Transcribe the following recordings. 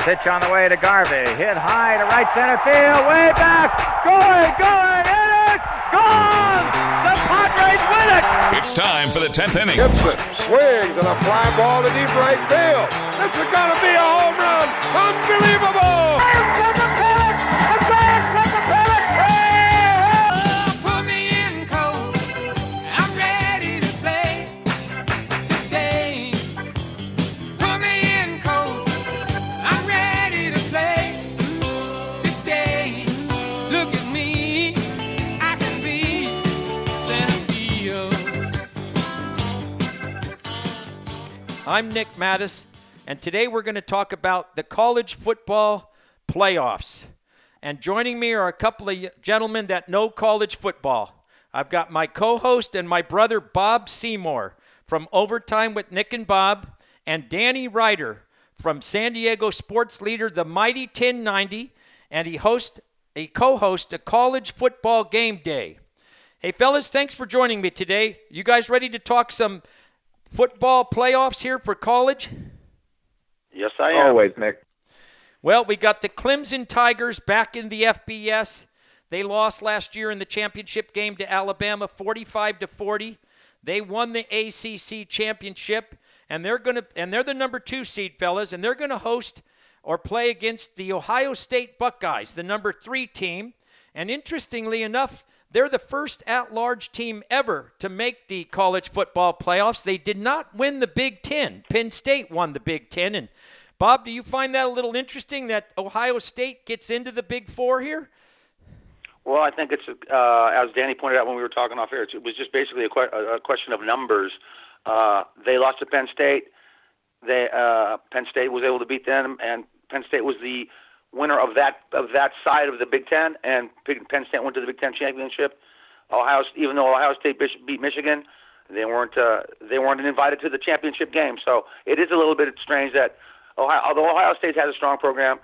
Pitch on the way to Garvey. Hit high to right center field. Way back. Going. In it. Gone. The Padres win it. It's time for the 10th inning. Gibson swings and a fly ball to deep right field. This is going to be a home run. Unbelievable. Put me in cold. I'm ready to play today. Put me in cold. I'm ready to play today. Look at me. I can be center field. I'm Nick Mattos, and today we're going to talk about the college football playoffs. And joining me are a couple of gentlemen that know college football. I've got my co-host and my brother Bob Seymour from Overtime with Nick and Bob, and Danny Reiter from San Diego Sports Leader, the Mighty 1090, and he co-hosts a college football game day. Hey fellas, thanks for joining me today. You guys ready to talk some football playoffs here for college? Yes, I am. Always, Nick. Well, we got the Clemson Tigers back in the FBS. They lost last year in the championship game to Alabama, 45-40. They won the ACC championship, and they're the number 2 seed, fellas, and they're going to host or play against the Ohio State Buckeyes, the number 3 team. And interestingly enough, they're the first at-large team ever to make the college football playoffs. They did not win the Big Ten. Penn State won the Big Ten. And Bob, do you find that a little interesting that Ohio State gets into the Big Four here? Well, I think it's, as Danny pointed out when we were talking off air, it was just basically a question of numbers. They lost to Penn State. Penn State was able to beat them, and Penn State was the winner of that side of the Big Ten, and Penn State went to the Big Ten championship. Even though Ohio State beat Michigan, they weren't invited to the championship game. So it is a little bit strange that although Ohio State has a strong program,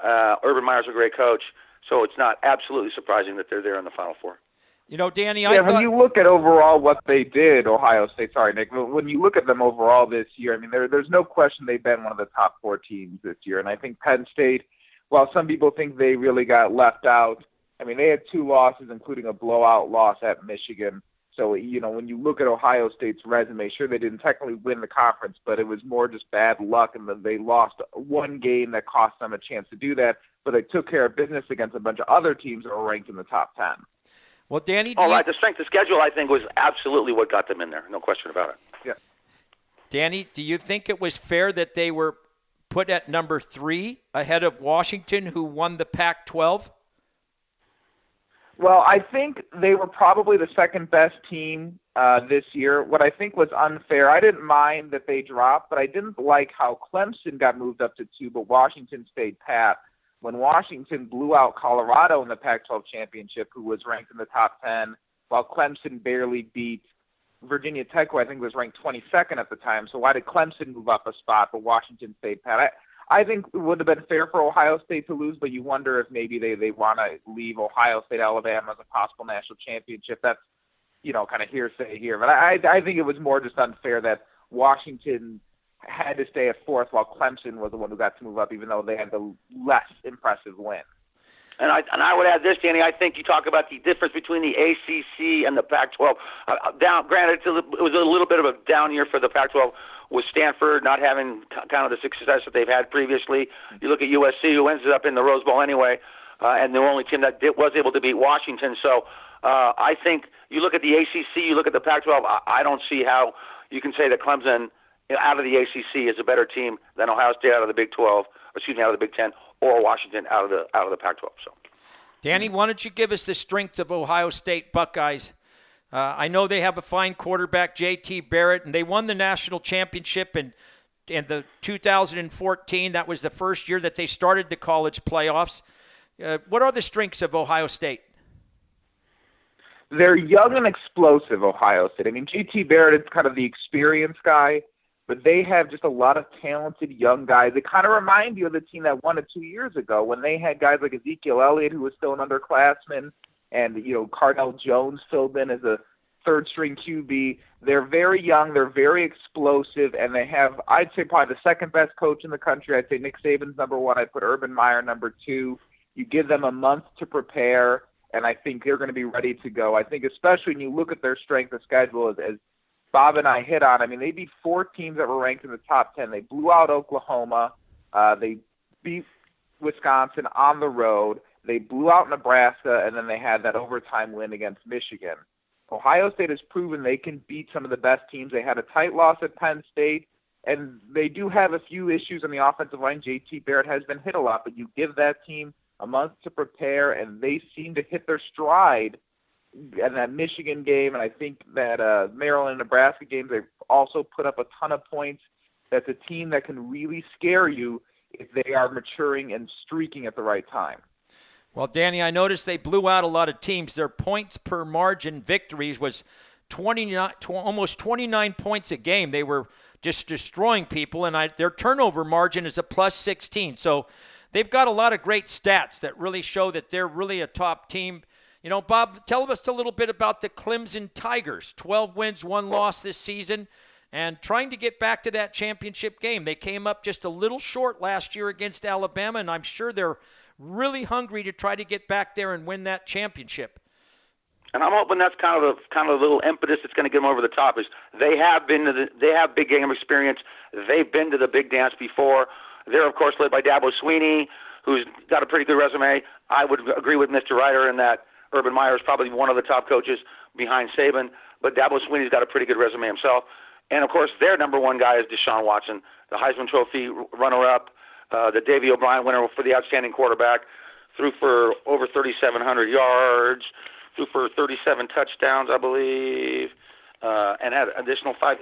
Urban Meyer's a great coach, so it's not absolutely surprising that they're there in the Final Four. You know, Danny, when you look at overall what they did, Ohio State, sorry, Nick, when you look at them overall this year, I mean, there's no question they've been one of the top 4 teams this year. And I think Penn State, while some people think they really got left out, I mean, they had 2 losses, including a blowout loss at Michigan. So, you know, when you look at Ohio State's resume, sure, they didn't technically win the conference, but it was more just bad luck, and they lost one game that cost them a chance to do that, but they took care of business against a bunch of other teams that were ranked in the top 10. Well, Danny, the strength of schedule, I think, was absolutely what got them in there. No question about it. Yeah. Danny, do you think it was fair that they were put at number 3 ahead of Washington, who won the Pac-12? Well, I think they were probably the second best team this year. What I think was unfair, I didn't mind that they dropped, but I didn't like how Clemson got moved up to 2, but Washington stayed pat. When Washington blew out Colorado in the Pac-12 championship, who was ranked in the top 10, while Clemson barely beat Virginia Tech, who I think was ranked 22nd at the time. So why did Clemson move up a spot, but Washington stayed pat? I think it would have been fair for Ohio State to lose, but you wonder if maybe they want to leave Ohio State, Alabama as a possible national championship. That's, you know, kind of hearsay here. But I think it was more just unfair that Washington had to stay at 4th while Clemson was the one who got to move up, even though they had the less impressive win. And I would add this, Danny. I think you talk about the difference between the ACC and the Pac-12. Granted, it was a little bit of a down year for the Pac-12 with Stanford not having kind of the success that they've had previously. You look at USC, who ended up in the Rose Bowl anyway, and the only team that was able to beat Washington. So I think you look at the ACC, you look at the Pac-12, I don't see how you can say that Clemson out of the ACC is a better team than Ohio State out of the Big 12, out of the Big 10, or Washington out of the Pac-12. So, Danny, why don't you give us the strength of Ohio State Buckeyes? I know they have a fine quarterback, J.T. Barrett, and they won the national championship in the 2014. That was the first year that they started the college playoffs. What are the strengths of Ohio State? They're young and explosive, Ohio State. I mean, J.T. Barrett is kind of the experienced guy, but they have just a lot of talented young guys. They kind of remind you of the team that won it 2 years ago when they had guys like Ezekiel Elliott, who was still an underclassman, and, you know, Cardell Jones filled in as a third-string QB. They're very young, they're very explosive, and they have, I'd say, probably the second-best coach in the country. I'd say Nick Saban's number one. I'd put Urban Meyer number two. You give them a month to prepare, and I think they're going to be ready to go. I think especially when you look at their strength of schedule, as Bob and I hit on, I mean, they beat 4 teams that were ranked in the top 10. They blew out Oklahoma. They beat Wisconsin on the road. They blew out Nebraska, and then they had that overtime win against Michigan. Ohio State has proven they can beat some of the best teams. They had a tight loss at Penn State, and they do have a few issues on the offensive line. J.T. Barrett has been hit a lot, but you give that team a month to prepare, and they seem to hit their stride in that Michigan game, and I think that Maryland and Nebraska games, they've also put up a ton of points. That's a team that can really scare you if they are maturing and streaking at the right time. Well, Danny, I noticed they blew out a lot of teams. Their points per margin victories was almost 29 points a game. They were just destroying people, and their turnover margin is a plus 16. So they've got a lot of great stats that really show that they're really a top team. You know, Bob, tell us a little bit about the Clemson Tigers. 12 wins, 1 loss this season, and trying to get back to that championship game. They came up just a little short last year against Alabama, and I'm sure they're really hungry to try to get back there and win that championship. And I'm hoping that's kind of the little impetus that's going to get them over the top. Is they have big game experience. They've been to the big dance before. They're of course led by Dabo Swinney, who's got a pretty good resume. I would agree with Mr. Reiter in that Urban Meyer is probably one of the top coaches behind Saban, but Dabo Swinney's got a pretty good resume himself. And of course, their number one guy is Deshaun Watson, the Heisman Trophy runner-up, the Davey O'Brien winner for the outstanding quarterback, threw for over 3,700 yards, threw for 37 touchdowns, I believe, and had additional 5.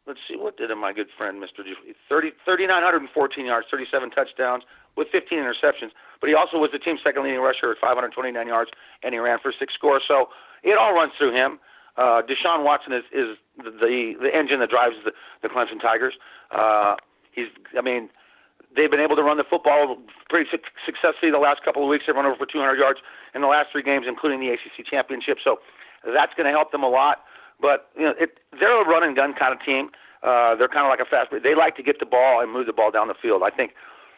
Let's see, what did my good friend Mr. 3,914 yards, 37 touchdowns with 15 interceptions. But he also was the team's second leading rusher at 529 yards, and he ran for 6 scores. So it all runs through him. Deshaun Watson is the engine that drives the Clemson Tigers. They've been able to run the football pretty successfully the last couple of weeks. They've run over for 200 yards in the last 3 games, including the ACC championship. So that's going to help them a lot. But they're a run and gun kind of team. They're kind of like a fast break. They like to get the ball and move the ball down the field. I think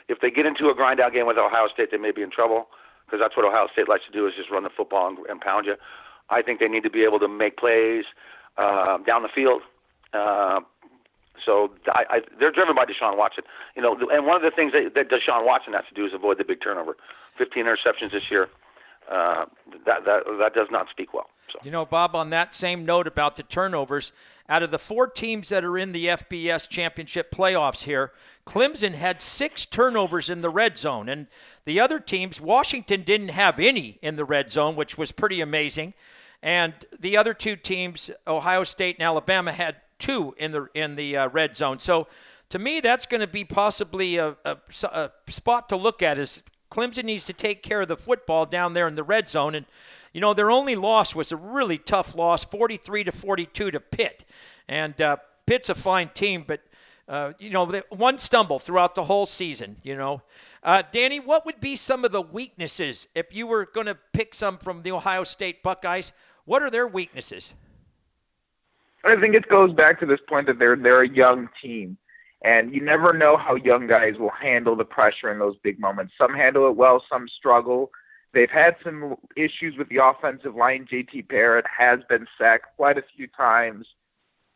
if they get into a grind out game with Ohio State, they may be in trouble, because that's what Ohio State likes to do, is just run the football and pound you. I think they need to be able to make plays down the field. So they're driven by Deshaun Watson. And one of the things that Deshaun Watson has to do is avoid the big turnover. 15 interceptions this year. That does not speak well. So. Bob, on that same note about the turnovers, out of the 4 teams that are in the FBS championship playoffs here, Clemson had 6 turnovers in the red zone. And the other teams, Washington didn't have any in the red zone, which was pretty amazing. And the other 2 teams, Ohio State and Alabama, had 2 in the red zone. So to me, that's going to be possibly a spot to look at, is Clemson needs to take care of the football down there in the red zone. And, their only loss was a really tough loss, 43-42 to Pitt. And Pitt's a fine team, but, one stumble throughout the whole season, Danny, what would be some of the weaknesses if you were going to pick some from the Ohio State Buckeyes? What are their weaknesses? I think it goes back to this point that they're a young team. And you never know how young guys will handle the pressure in those big moments. Some handle it well, some struggle. They've had some issues with the offensive line. J.T. Barrett has been sacked quite a few times.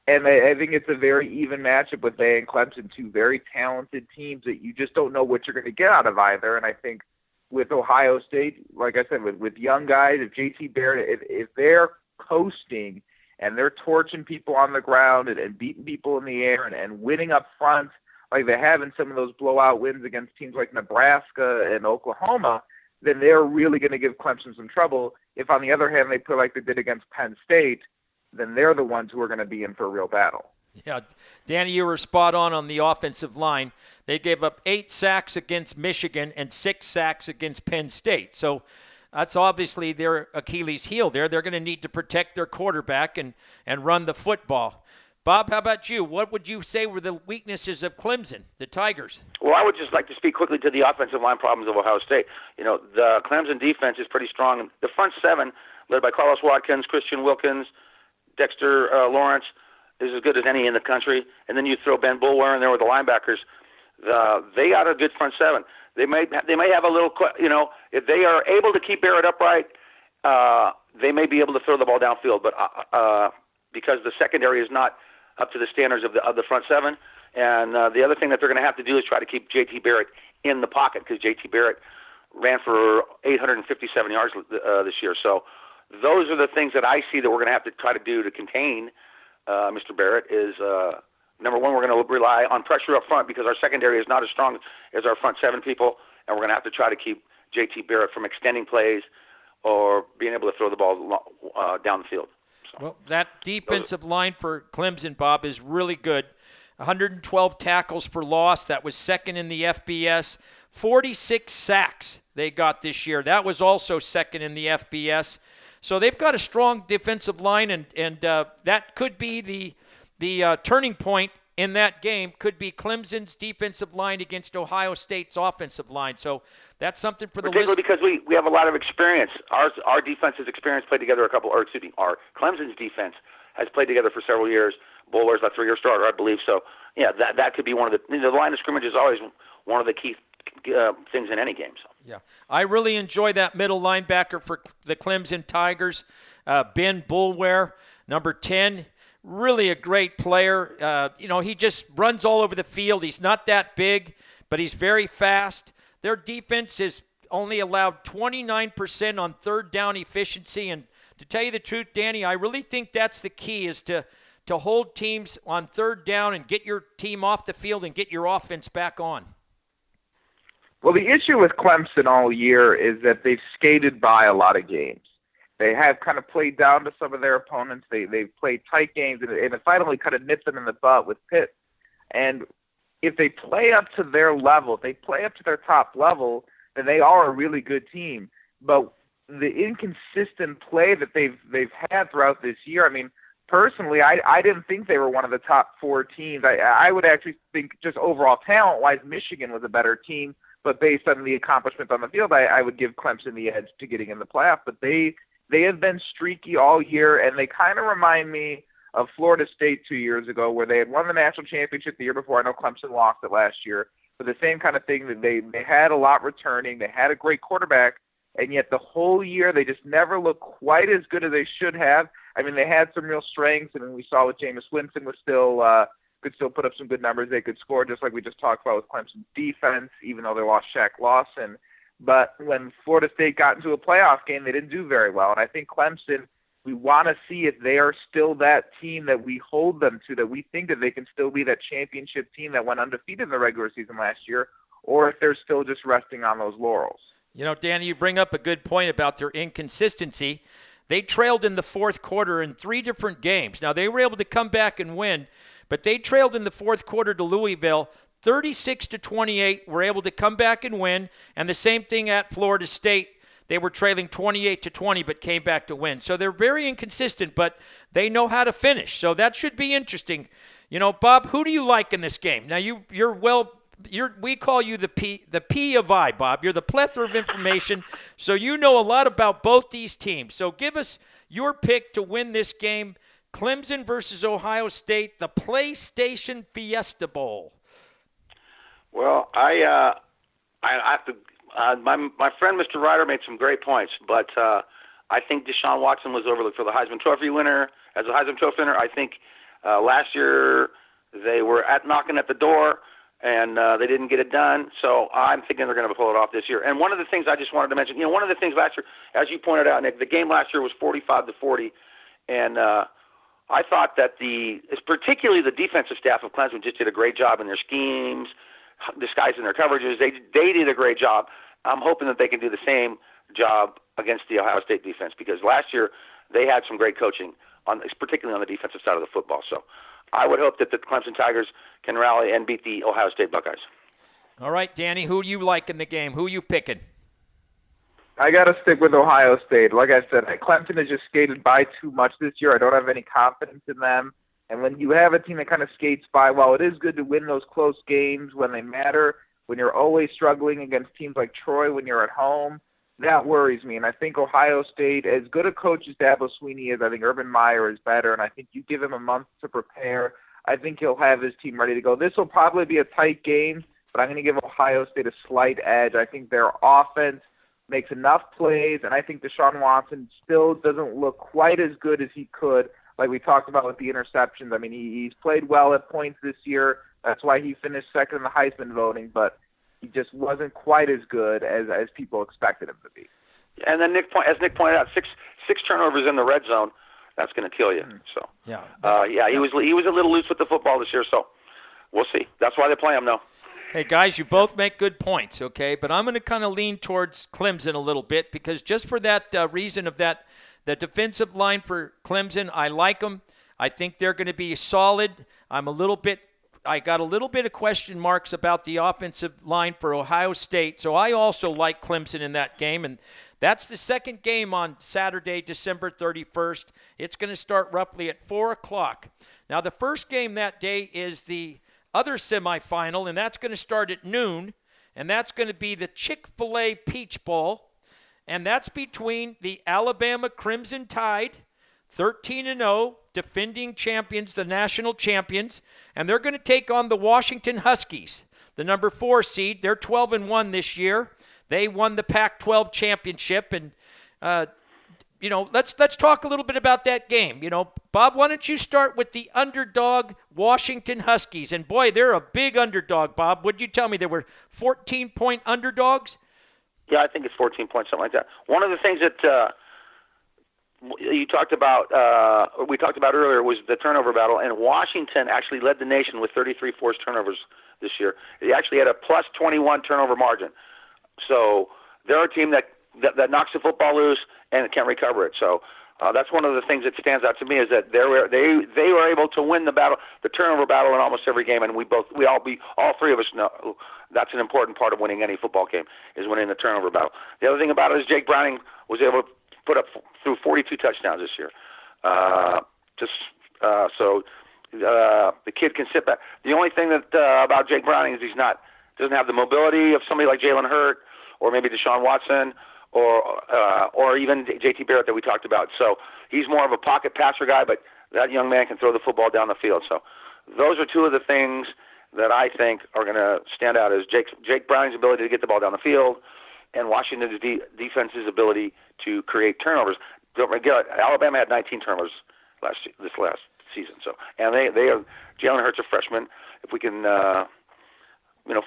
And I think it's a very even matchup with they and Clemson, 2 very talented teams that you just don't know what you're going to get out of either. And I think with Ohio State, like I said, with young guys, if J.T. Barrett, if they're coasting and they're torching people on the ground and beating people in the air and winning up front like they have in some of those blowout wins against teams like Nebraska and Oklahoma, then they're really going to give Clemson some trouble. If, on the other hand, they play like they did against Penn State, then they're the ones who are going to be in for a real battle. Yeah, Danny, you were spot on the offensive line. They gave up 8 sacks against Michigan and 6 sacks against Penn State. So that's obviously their Achilles heel there. They're going to need to protect their quarterback and run the football. Bob, how about you? What would you say were the weaknesses of Clemson, the Tigers? Well, I would just like to speak quickly to the offensive line problems of Ohio State. The Clemson defense is pretty strong. The front 7, led by Carlos Watkins, Christian Wilkins, Dexter Lawrence is as good as any in the country, and then you throw Ben Boulware in there with the linebackers. They got a good front seven. They may have a little, if they are able to keep Barrett upright, they may be able to throw the ball downfield. But because the secondary is not up to the standards of the front seven, and the other thing that they're going to have to do is try to keep J.T. Barrett in the pocket, because J.T. Barrett ran for 857 yards this year. So those are the things that I see that we're going to have to try to do to contain Mr. Barrett. Is number one, we're going to rely on pressure up front, because our secondary is not as strong as our front seven people, and we're going to have to try to keep J.T. Barrett from extending plays or being able to throw the ball down the field. So, well, that defensive line for Clemson, Bob, is really good. 112 tackles for loss. That was second in the FBS. 46 sacks they got this year. That was also second in the FBS. So they've got a strong defensive line, and that could be the turning point in that game. Could be Clemson's defensive line against Ohio State's offensive line. So that's something for the particularly because we have a lot of experience. Our defense has experience, played together our Clemson's defense has played together for several years. Bowler's a 3-year starter, I believe. So yeah, that could be one of the line of scrimmage is always one of the key things in any game. So. Yeah, I really enjoy that middle linebacker for the Clemson Tigers, Ben Boulware, number 10. Really a great player. He just runs all over the field. He's not that big, but he's very fast. Their defense has only allowed 29% on third down efficiency. And to tell you the truth, Danny, I really think that's the key, is to hold teams on third down and get your team off the field and get your offense back on. Well, the issue with Clemson all year is that they've skated by a lot of games. They have kind of played down to some of their opponents. They've played tight games, and it finally kind of nipped them in the butt with Pitt. And if they play up to their level, if they play up to their top level, then they are a really good team. But the inconsistent play that they've had throughout this year, I mean, personally, I didn't think they were one of the top 4 teams. I would actually think just overall talent-wise, Michigan was a better team. But based on the accomplishments on the field, I would give Clemson the edge to getting in the playoff. But they have been streaky all year, and they kind of remind me of Florida State 2 years ago, where they had won the national championship the year before. I know Clemson lost it last year. But the same kind of thing, that they had a lot returning. They had a great quarterback, and yet the whole year they just never looked quite as good as they should have. I mean, they had some real strengths. I mean, we saw with Jameis Winston was could still put up some good numbers. They could score, just like we just talked about with Clemson's defense, even though they lost Shaq Lawson. But when Florida State got into a playoff game, they didn't do very well. And I think Clemson, we want to see if they are still that team that we hold them to, that we think that they can still be that championship team that went undefeated in the regular season last year, or if they're still just resting on those laurels. Danny, you bring up a good point about their inconsistency. They trailed in the fourth quarter in 3 different games. Now, they were able to come back and win, but they trailed in the fourth quarter to Louisville 36-28, were able to come back and win. And the same thing at Florida State. They were trailing 28-20, but came back to win. So they're very inconsistent, but they know how to finish. So that should be interesting. Bob, who do you like in this game? Now, we call you the P of I, Bob. You're the plethora of information, so you know a lot about both these teams. So give us your pick to win this game. Clemson versus Ohio State, the PlayStation Fiesta Bowl. Well, I have to. My friend Mr. Reiter made some great points, but I think Deshaun Watson was overlooked for the Heisman Trophy winner. As a Heisman Trophy winner, I think last year they were knocking at the door, and they didn't get it done. So I'm thinking they're going to pull it off this year. And one of the things I just wanted to mention, one of the things last year, as you pointed out, Nick, the game last year was 45-40, and I thought that particularly the defensive staff of Clemson just did a great job in their schemes, disguising their coverages. They did a great job. I'm hoping that they can do the same job against the Ohio State defense, because last year they had some great coaching, particularly on the defensive side of the football. So I would hope that the Clemson Tigers can rally and beat the Ohio State Buckeyes. All right, Danny, who you like in the game? Who you picking? I got to stick with Ohio State. Like I said, Clemson has just skated by too much this year. I don't have any confidence in them. And when you have a team that kind of skates by, while it is good to win those close games when they matter, when you're always struggling against teams like Troy when you're at home, that worries me. And I think Ohio State, as good a coach as Dabo Swinney is, I think Urban Meyer is better. And I think you give him a month to prepare, I think he'll have his team ready to go. This will probably be a tight game, but I'm going to give Ohio State a slight edge. I think their offense makes enough plays, and I think Deshaun Watson still doesn't look quite as good as he could, like we talked about with the interceptions. I mean, he's played well at points this year. That's why he finished second in the Heisman voting, but he just wasn't quite as good as people expected him to be. And then as Nick pointed out, six turnovers in the red zone, that's going to kill you. So he was a little loose with the football this year, so we'll see. That's why they play him now. Hey, guys, you both make good points, okay? But I'm going to kind of lean towards Clemson a little bit because just for that reason of the defensive line for Clemson, I like them. I think they're going to be solid. I got a little bit of question marks about the offensive line for Ohio State, so I also like Clemson in that game, and that's the second game on Saturday, December 31st. It's going to start roughly at 4 o'clock. Now, the first game that day is the other semifinal, and that's going to start at noon, and that's going to be the Chick-fil-A Peach Bowl, and that's between the Alabama Crimson Tide, 13-0, defending champions, the national champions, and they're going to take on the Washington Huskies, the number 4 seed. They're 12-1 this year. They won the Pac-12 championship, and let's talk a little bit about that game. Bob, why don't you start with the underdog Washington Huskies? And boy, they're a big underdog, Bob. Would you tell me they were 14-point underdogs? Yeah, I think it's 14 points, something like that. One of the things that you talked about, we talked about earlier, was the turnover battle, and Washington actually led the nation with 33 forced turnovers this year. They actually had a plus 21 turnover margin. So they're a team that knocks the football loose and can't recover it. So that's one of the things that stands out to me is that they were able to win the battle, the turnover battle, in almost every game, and all three of us know that's an important part of winning any football game is winning the turnover battle. The other thing about it is Jake Browning was able to put up through 42 touchdowns this year. So the kid can sit back. The only thing that about Jake Browning is doesn't have the mobility of somebody like Jalen Hurt or maybe Deshaun Watson or even J.T. Barrett that we talked about. So he's more of a pocket passer guy, but that young man can throw the football down the field. So those are two of the things that I think are going to stand out as Jake Browning's ability to get the ball down the field and Washington's defense's ability to create turnovers. Don't forget, Alabama had 19 turnovers this last season. So, and they are Jalen Hurts a freshman. If we can,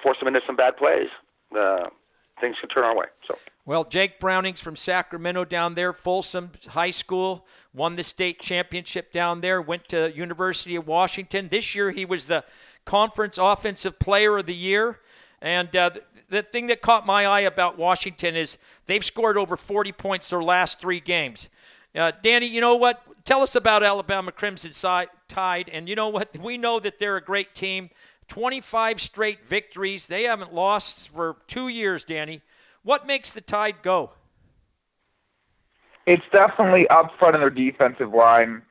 force them into some bad plays, things can turn our way. So. Well, Jake Browning's from Sacramento down there, Folsom High School, won the state championship down there, went to University of Washington. This year he was the Conference Offensive Player of the Year. And the thing that caught my eye about Washington is they've scored over 40 points their last 3 games. Danny, you know what? Tell us about Alabama Crimson Tide. And you know what? We know that they're a great team. 25 straight victories. They haven't lost for 2 years, Danny. What makes the Tide go? It's definitely up front in their defensive line,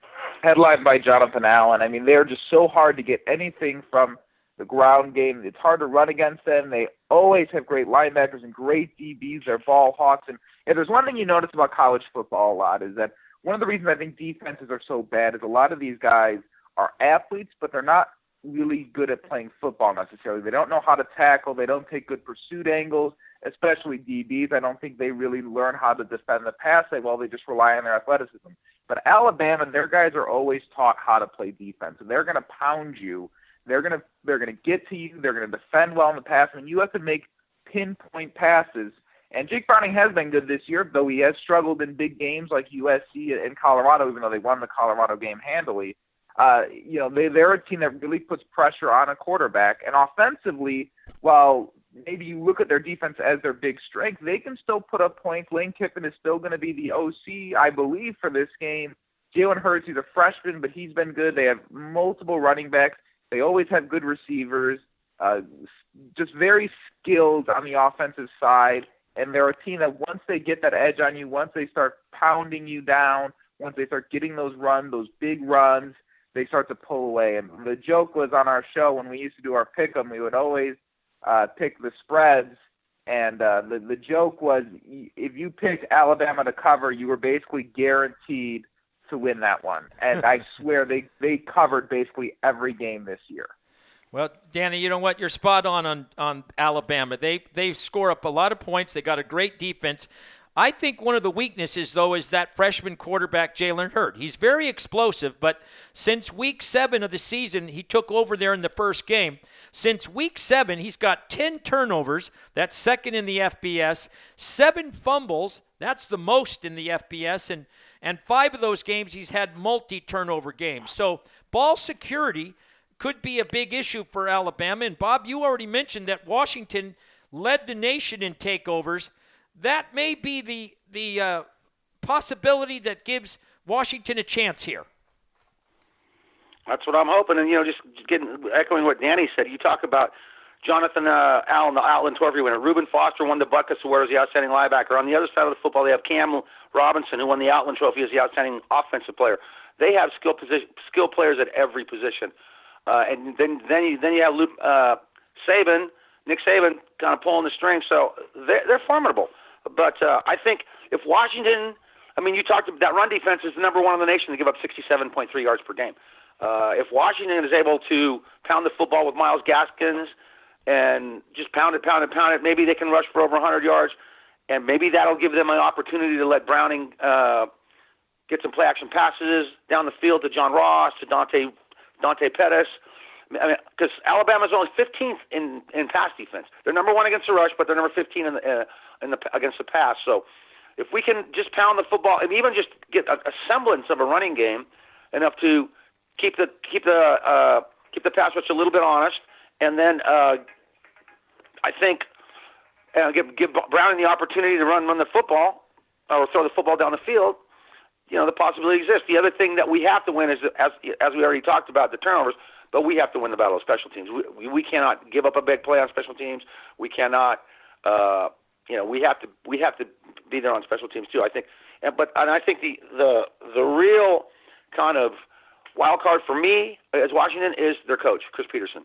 headlined by Jonathan Allen. I mean, they're just so hard to get anything from the ground game. It's hard to run against them. They always have great linebackers and great DBs. They're ball hawks. And if there's one thing you notice about college football a lot is that one of the reasons I think defenses are so bad is a lot of these guys are athletes, but they're not really good at playing football necessarily. They don't know how to tackle. They don't take good pursuit angles, especially DBs. I don't think they really learn how to defend the pass that well. They just rely on their athleticism. But Alabama, their guys are always taught how to play defense, and they're going to pound you. They're going to get to you. They're going to defend well in the pass. I mean, you have to make pinpoint passes. And Jake Browning has been good this year, though he has struggled in big games like USC and Colorado, even though they won the Colorado game handily. They're a team that really puts pressure on a quarterback. And offensively, while maybe you look at their defense as their big strength, they can still put up points. Lane Kiffin is still going to be the OC, I believe, for this game. Jalen Hurts, he's a freshman, but he's been good. They have multiple running backs. They always have good receivers, just very skilled on the offensive side. And they're a team that once they get that edge on you, once they start pounding you down, once they start getting those big runs, they start to pull away. And the joke was on our show when we used to do our pick 'em, we would always pick the spreads. And the joke was, if you picked Alabama to cover, you were basically guaranteed to win that one. And I swear they covered basically every game this year. Well, Danny, you know what? You're spot on Alabama. They score up a lot of points. They got a great defense. I think one of the weaknesses, though, is that freshman quarterback, Jalen Hurts. He's very explosive, but since week 7 of the season, he took over there in the first game. Since week 7, he's got 10 turnovers. That's second in the FBS. 7 fumbles. That's the most in the FBS. And 5 of those games, he's had multi-turnover games. So ball security could be a big issue for Alabama. And, Bob, you already mentioned that Washington led the nation in takeovers. That may be the possibility that gives Washington a chance here. That's what I'm hoping. And, just echoing what Danny said, you talk about Jonathan Allen, the Outland Trophy winner. Reuben Foster won the Butkus Award as the outstanding linebacker. On the other side of the football, they have Cam Robinson, who won the Outland Trophy as the outstanding offensive player. They have skill players at every position. And then you have Nick Saban, kind of pulling the strings. So they're formidable. But I think if Washington, you talked about that run defense is the number 1 in the nation to give up 67.3 yards per game. If Washington is able to pound the football with Myles Gaskins and just pound it, maybe they can rush for over 100 yards, and maybe that'll give them an opportunity to let Browning get some play-action passes down the field to John Ross, to Dante Pettis. Because Alabama's only 15th in pass defense. They're number 1 against the rush, but they're number 15 against the pass. So if we can just pound the football and even just get a semblance of a running game, enough to keep the pass rush a little bit honest, and then I think give Browning the opportunity to run the football or throw the football down the field. The possibility exists. The other thing that we have to win is, as we already talked about, the turnovers. But we have to win the battle of special teams. We cannot give up a big play on special teams. We cannot, we have to be there on special teams too. I think, and I think the real kind of wild card for me as Washington is their coach, Chris Peterson.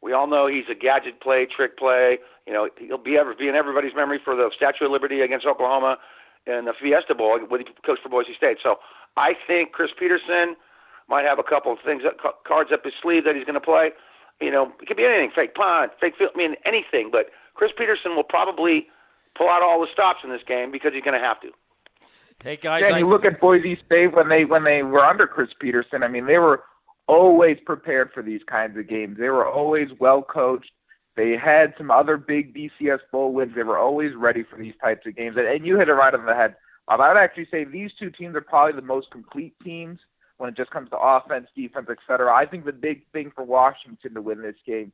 We all know he's a gadget play, trick play. He'll be in everybody's memory for the Statue of Liberty against Oklahoma and the Fiesta Bowl when he coached for Boise State. So I think Chris Peterson might have a couple of things, cards up his sleeve that he's going to play. It could be anything, fake punt, fake field, anything. But Chris Peterson will probably pull out all the stops in this game because he's going to have to. Hey, guys. You look at Boise State when they were under Chris Peterson. They were always prepared for these kinds of games. They were always well coached. They had some other big BCS bowl wins. They were always ready for these types of games. And you hit it right on the head. I would actually say these two teams are probably the most complete teams when it just comes to offense, defense, et cetera. I think the big thing for Washington to win this game,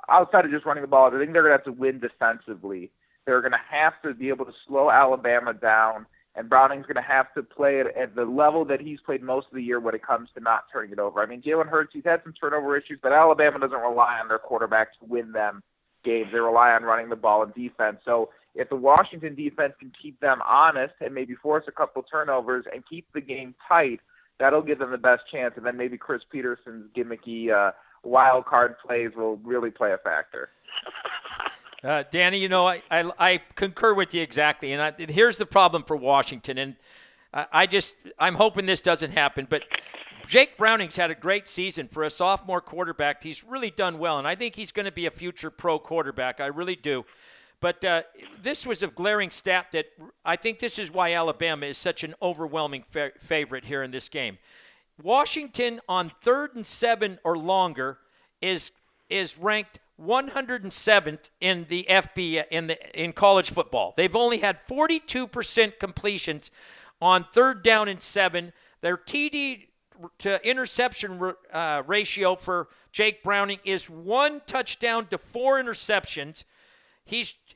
outside of just running the ball, I think they're going to have to win defensively. They're going to have to be able to slow Alabama down, and Browning's going to have to play it at the level that he's played most of the year when it comes to not turning it over. Jalen Hurts, he's had some turnover issues, but Alabama doesn't rely on their quarterback to win them games. They rely on running the ball and defense. So if the Washington defense can keep them honest and maybe force a couple turnovers and keep the game tight, that'll give them the best chance, and then maybe Chris Peterson's gimmicky wild card plays will really play a factor. Danny, I concur with you exactly, and here's the problem for Washington, and I'm hoping this doesn't happen, but Jake Browning's had a great season for a sophomore quarterback. He's really done well, and I think he's going to be a future pro quarterback. I really do. But this was a glaring stat that I think this is why Alabama is such an overwhelming favorite here in this game. Washington on 3rd and 7 or longer is ranked 107th in the in college football. They've only had 42% completions on 3rd down and 7. Their TD to interception ratio for Jake Browning is 1 touchdown to 4 interceptions.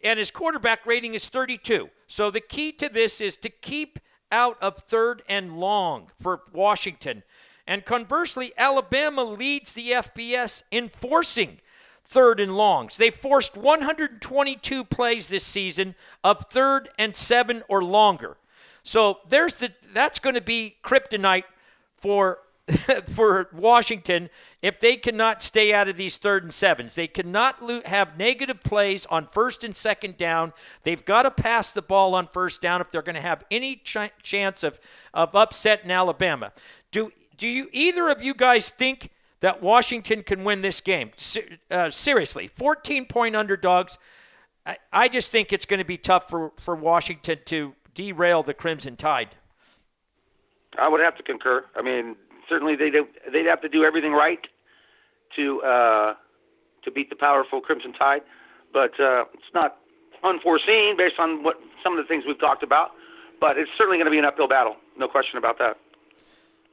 And his quarterback rating is 32. So the key to this is to keep out of 3rd and long for Washington. And conversely, Alabama leads the FBS in forcing 3rd and longs. They forced 122 plays this season of 3rd and 7 or longer. So that's going to be kryptonite for for Washington if they cannot stay out of these 3rd and 7s. They cannot have negative plays on 1st and 2nd down. They've got to pass the ball on 1st down if they're going to have any chance of upset in Alabama. Do you either of you guys think that Washington can win this game? Seriously, 14-point underdogs. I just think it's going to be tough for Washington to derail the Crimson Tide. I would have to concur. I mean, certainly they'd have to do everything right to beat the powerful Crimson Tide, but it's not unforeseen based on what some of the things we've talked about. But it's certainly going to be an uphill battle, no question about that.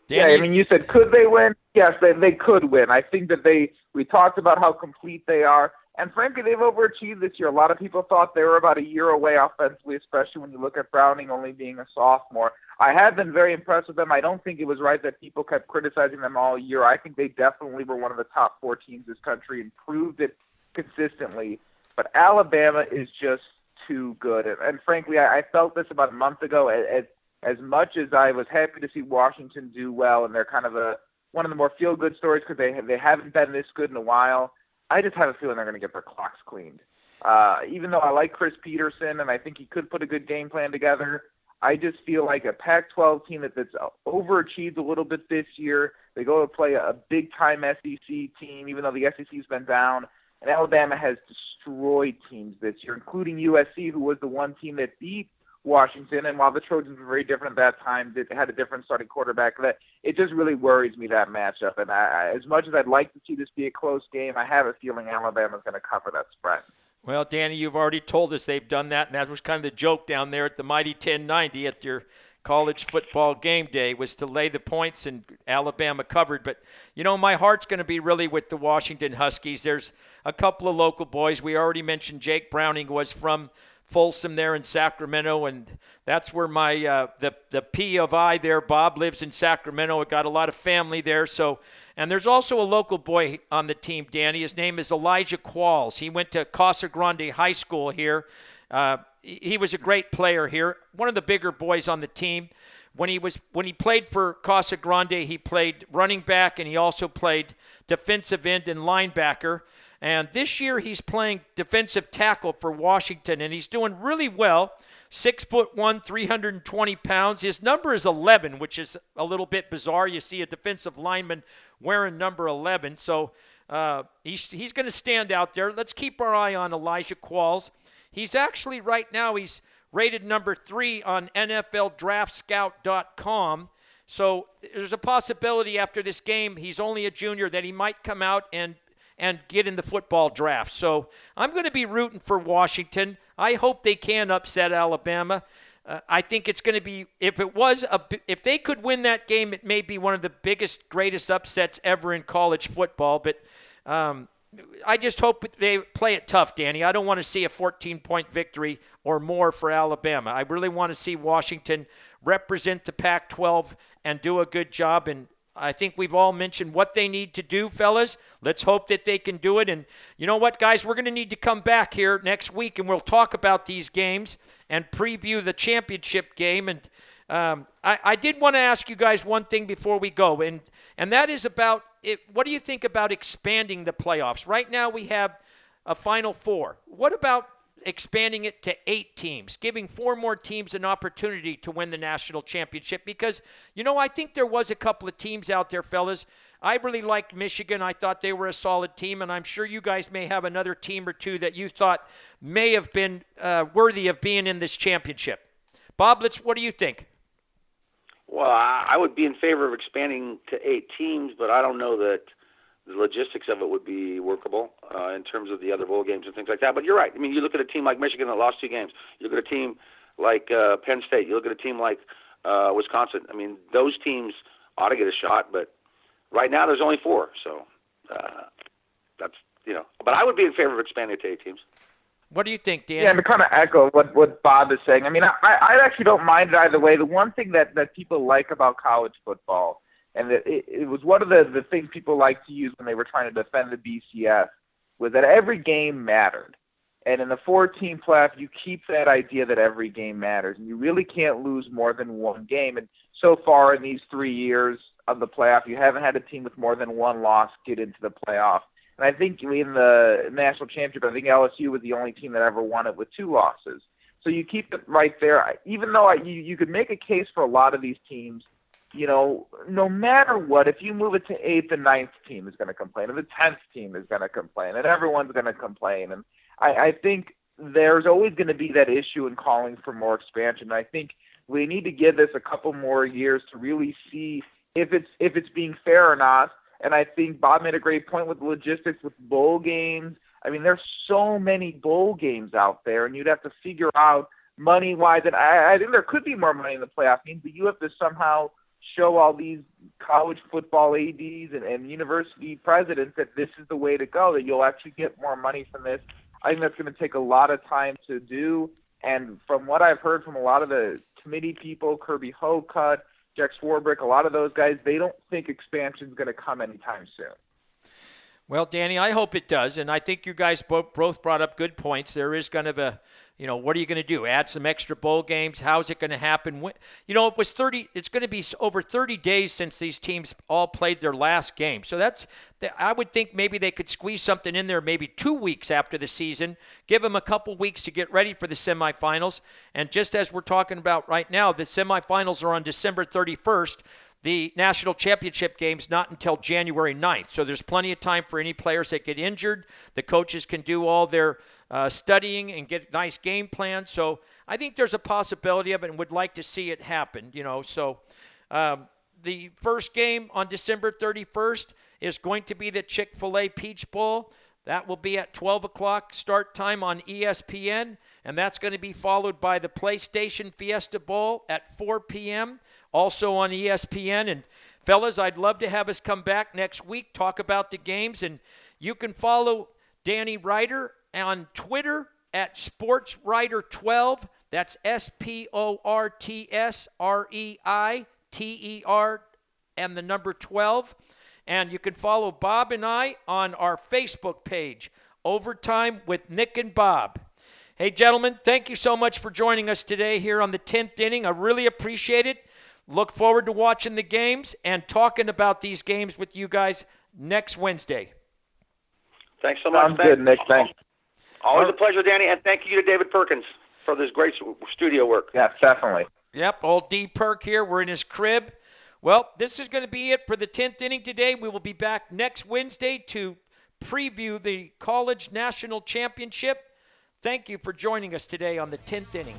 Danny? Yeah, I mean, you said could they win? Yes, they could win. I think that we talked about how complete they are. And frankly, they've overachieved this year. A lot of people thought they were about a year away offensively, especially when you look at Browning only being a sophomore. I have been very impressed with them. I don't think it was right that people kept criticizing them all year. I think they definitely were one of the top 4 teams in this country and proved it consistently. But Alabama is just too good. And frankly, I felt this about a month ago. As much as I was happy to see Washington do well, and they're kind of one of the more feel-good stories because they haven't been this good in a while, I just have a feeling they're going to get their clocks cleaned. Even though I like Chris Peterson and I think he could put a good game plan together, I just feel like a Pac-12 team that's overachieved a little bit this year. They go to play a big-time SEC team, even though the SEC's been down. And Alabama has destroyed teams this year, including USC, who was the one team that beat Washington. And while the Trojans were very different at that time, they had a different starting quarterback. It just really worries me, that matchup. And as much as I'd like to see this be a close game, I have a feeling Alabama's going to cover that spread. Well, Danny, you've already told us they've done that, and that was kind of the joke down there at the Mighty 1090 at your college football game day, was to lay the points, and Alabama covered. But, my heart's going to be really with the Washington Huskies. There's a couple of local boys. We already mentioned Jake Browning was from Folsom there in Sacramento, and that's where my the P of I there, Bob, lives in Sacramento. It got a lot of family there. So, and there's also a local boy on the team, Danny. His name is Elijah Qualls. He went to Casa Grande High School here. He was a great player here, one of the bigger boys on the team. When he played for Casa Grande, he played running back, and he also played defensive end and linebacker. And this year he's playing defensive tackle for Washington, and he's doing really well. 6'1", 320 pounds. His number is 11, which is a little bit bizarre. You see a defensive lineman wearing number 11. So he's going to stand out there. Let's keep our eye on Elijah Qualls. He's actually right now, he's rated number 3 on NFLDraftScout.com. So there's a possibility after this game, he's only a junior, that he might come out and get in the football draft. So I'm going to be rooting for Washington. I hope they can upset Alabama. I think it's going to be, if they could win that game, it may be one of the biggest, greatest upsets ever in college football. But I just hope they play it tough, Danny. I don't want to see a 14-point victory or more for Alabama. I really want to see Washington represent the Pac-12 and do a good job. And I think we've all mentioned what they need to do, fellas. Let's hope that they can do it. And you know what, guys? We're going to need to come back here next week, and we'll talk about these games and preview the championship game. And I did want to ask you guys one thing before we go, and that is about what do you think about expanding the playoffs? Right now we have a Final Four. What about expanding it to 8 teams, giving 4 more teams an opportunity to win the national championship? Because, I think there was a couple of teams out there, fellas. I really liked Michigan. I thought they were a solid team, and I'm sure you guys may have another team or two that you thought may have been worthy of being in this championship. Bob, what do you think? Well, I would be in favor of expanding to 8 teams, but I don't know that the logistics of it would be workable in terms of the other bowl games and things like that. But you're right. I mean, you look at a team like Michigan that lost 2 games. You look at a team like Penn State. You look at a team like Wisconsin. I mean, those teams ought to get a shot. But right now there's only 4. So that's, But I would be in favor of expanding to 8 teams. What do you think, Dan? Yeah, and to kind of echo what Bob is saying, I mean, I actually don't mind it either way. The one thing that people like about college football, and that it was one of the things people like to use when they were trying to defend the BCS, was that every game mattered. And in the 4-team playoff, you keep that idea that every game matters, and you really can't lose more than 1 game. And so far in these 3 years, of the playoff. You haven't had a team with more than one loss get into the playoff. And I think in the national championship, I think LSU was the only team that ever won it with 2 losses. So you keep it right there. Even though you could make a case for a lot of these teams, no matter what, if you move it to 8th, the 9th team is going to complain, and the 10th team is going to complain, and everyone's going to complain. And I think there's always going to be that issue in calling for more expansion. I think we need to give this a couple more years to really see if it's being fair or not. And I think Bob made a great point with the logistics with bowl games. I mean, there's so many bowl games out there, and you'd have to figure out money-wise. And I think there could be more money in the playoff games, but you have to somehow show all these college football ADs and university presidents that this is the way to go, that you'll actually get more money from this. I think that's going to take a lot of time to do. And from what I've heard from a lot of the committee people, Kirby Hocutt, Jack Swarbrick, a lot of those guys, they don't think expansion is going to come anytime soon. Well, Danny, I hope it does, and I think you guys both brought up good points. There is kind of a, what are you going to do? Add some extra bowl games? How's it going to happen? It's going to be over 30 days since these teams all played their last game. So I would think maybe they could squeeze something in there maybe 2 weeks after the season, give them a couple weeks to get ready for the semifinals. And just as we're talking about right now, the semifinals are on December 31st. The national championship game's not until January 9th, so there's plenty of time for any players that get injured. The coaches can do all their studying and get nice game plans. So I think there's a possibility of it and would like to see it happen. So the first game on December 31st is going to be the Chick-fil-A Peach Bowl. That will be at 12 o'clock start time on ESPN, and that's going to be followed by the PlayStation Fiesta Bowl at 4 p.m., also on ESPN. And, fellas, I'd love to have us come back next week, talk about the games, and you can follow Danny Reiter on Twitter at SportsReiter12. That's SportsReiter and the number 12. And you can follow Bob and I on our Facebook page, Overtime with Nick and Bob. Hey, gentlemen, thank you so much for joining us today here on the 10th inning. I really appreciate it. Look forward to watching the games and talking about these games with you guys next Wednesday. Thanks so much. Sounds good, Nick. Thanks. Always a pleasure, Danny, and thank you to David Perkins for this great studio work. Yeah, definitely. Yep, old D. Perk here. We're in his crib. Well, this is going to be it for the 10th inning today. We will be back next Wednesday to preview the College National Championship. Thank you for joining us today on the 10th inning.